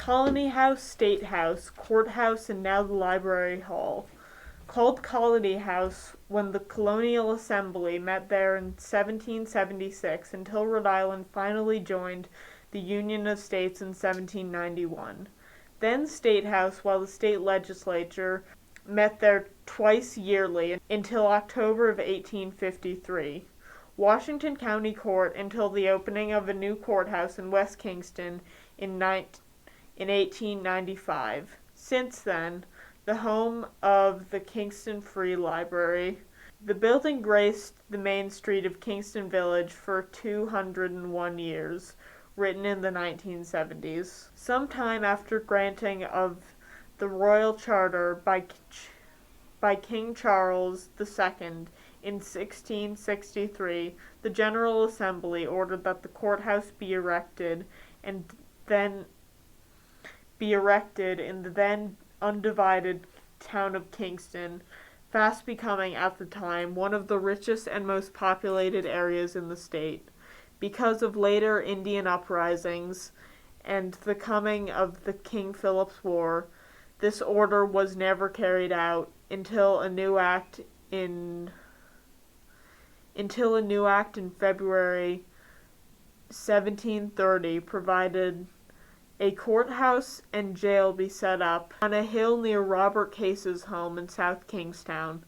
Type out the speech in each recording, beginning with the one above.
Colony House, State House, Courthouse, and now the Library Hall. Called Colony House when the Colonial Assembly met there in 1776 until Rhode Island finally joined the Union of States in 1791. Then State House while the state legislature met there twice yearly until October of 1853. Washington County Court until the opening of a new courthouse in West Kingston in 1895. Since then, the home of the Kingston Free Library. The building graced the main street of Kingston Village for 201 years, written in the 1970s. Sometime after granting of the Royal Charter by King Charles II in 1663, the General Assembly ordered that the courthouse be erected in the then undivided town of Kingston, fast becoming at the time one of the richest and most populated areas in the state. Because of later Indian uprisings and the coming of the King Philip's War, this order was never carried out until a new act in February 1730 provided a courthouse and jail be set up on a hill near Robert Case's home in South Kingstown.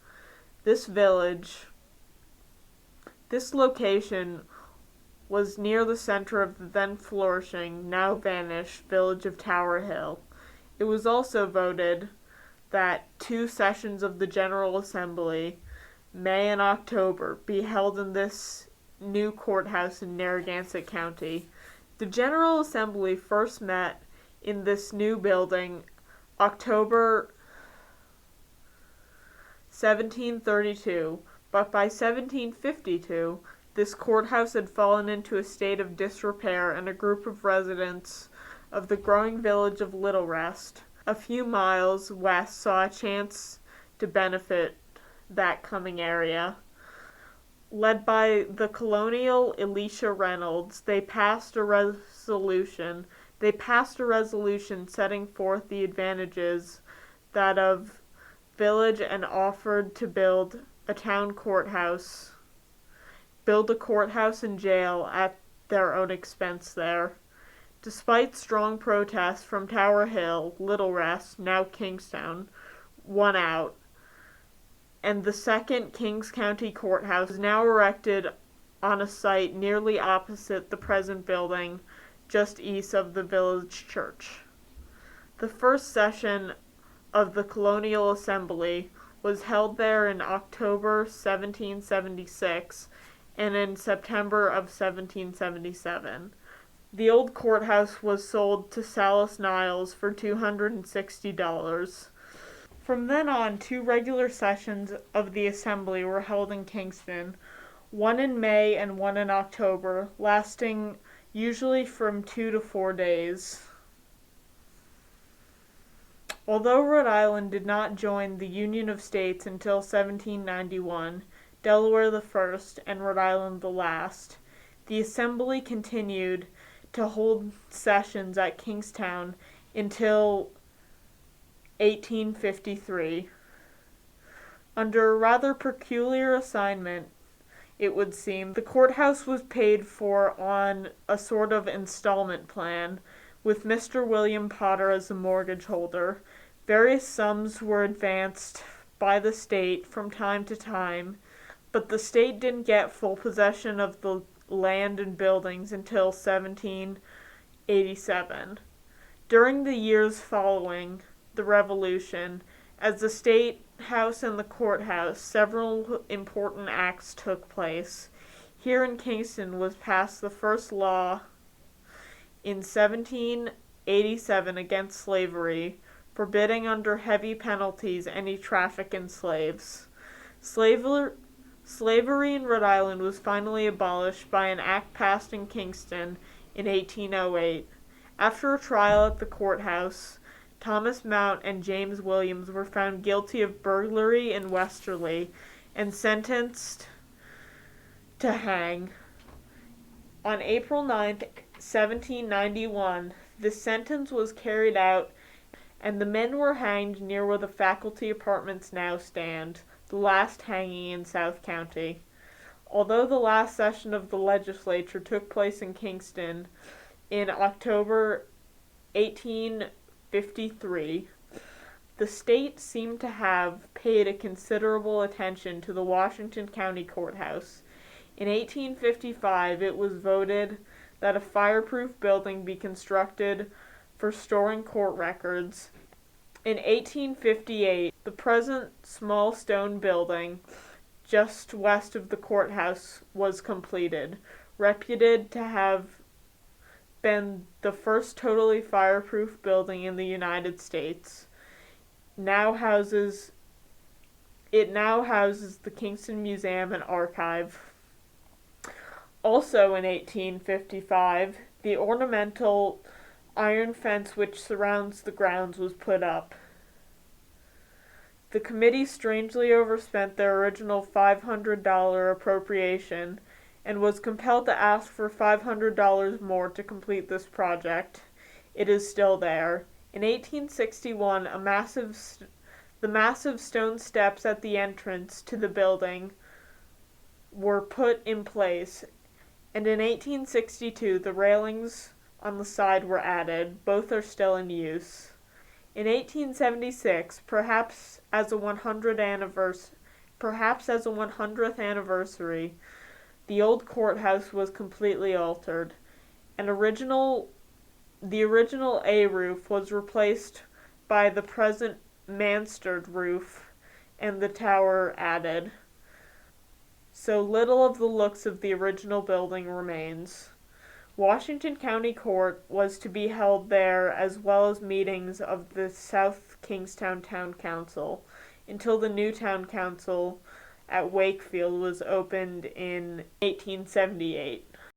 This location was near the center of the then flourishing, now vanished, village of Tower Hill. It was also voted that 2 sessions of the General Assembly, May and October, be held in this new courthouse in Narragansett County. The General Assembly first met in this new building October 1732, but by 1752, this courthouse had fallen into a state of disrepair, and a group of residents of the growing village of Little Rest, a few miles west, saw a chance to benefit that coming area. Led by the colonial Elisha Reynolds, they passed a resolution setting forth the advantages that of village and offered to build a courthouse and jail at their own expense there. Despite strong protests from Tower Hill, Little Rest, now Kingstown, won out, and the second Kings County Courthouse is now erected on a site nearly opposite the present building, just east of the village church. The first session of the Colonial Assembly was held there in October 1776 and in September of 1777. The old courthouse was sold to Salis Niles for $260. From then on, 2 regular sessions of the Assembly were held in Kingston, one in May and one in October, lasting usually from 2 to 4 days. Although Rhode Island did not join the Union of States until 1791, Delaware the first and Rhode Island the last, the Assembly continued to hold sessions at Kingstown until 1853. Under a rather peculiar assignment, it would seem, the courthouse was paid for on a sort of installment plan, with Mr. William Potter as the mortgage holder. Various sums were advanced by the state from time to time, but the state didn't get full possession of the land and buildings until 1787. During the years following the Revolution, as the State House and the courthouse, several important acts took place. Here in Kingston was passed the first law in 1787 against slavery, forbidding under heavy penalties any traffic in slaves. Slavery in Rhode Island was finally abolished by an act passed in Kingston in 1808. After a trial at the courthouse, Thomas Mount and James Williams were found guilty of burglary in Westerly and sentenced to hang. On April 9, 1791, The sentence was carried out, and the men were hanged near where the faculty apartments now stand, the last hanging in South County. Although the last session of the legislature took place in Kingston in October 1853, the state seemed to have paid a considerable attention to the Washington County Courthouse. In 1855, it was voted that a fireproof building be constructed for storing court records. In 1858, the present small stone building just west of the courthouse was completed, reputed to have been the first totally fireproof building in the United States. It now houses the Kingston Museum and Archive. Also in 1855, the ornamental iron fence which surrounds the grounds was put up. The committee strangely overspent their original $500 appropriation and was compelled to ask for $500 more to complete this project. It is still there. In 1861, the massive stone steps at the entrance to the building were put in place, and in 1862 the railings on the side were added. Both are still in use. In 1876, perhaps as a 100th anniversary, the old courthouse was completely altered. The original A roof was replaced by the present mansard roof, and the tower added. So little of the looks of the original building remains. Washington County Court was to be held there, as well as meetings of the South Kingstown Town Council, until the new town council at Wakefield was opened in 1878.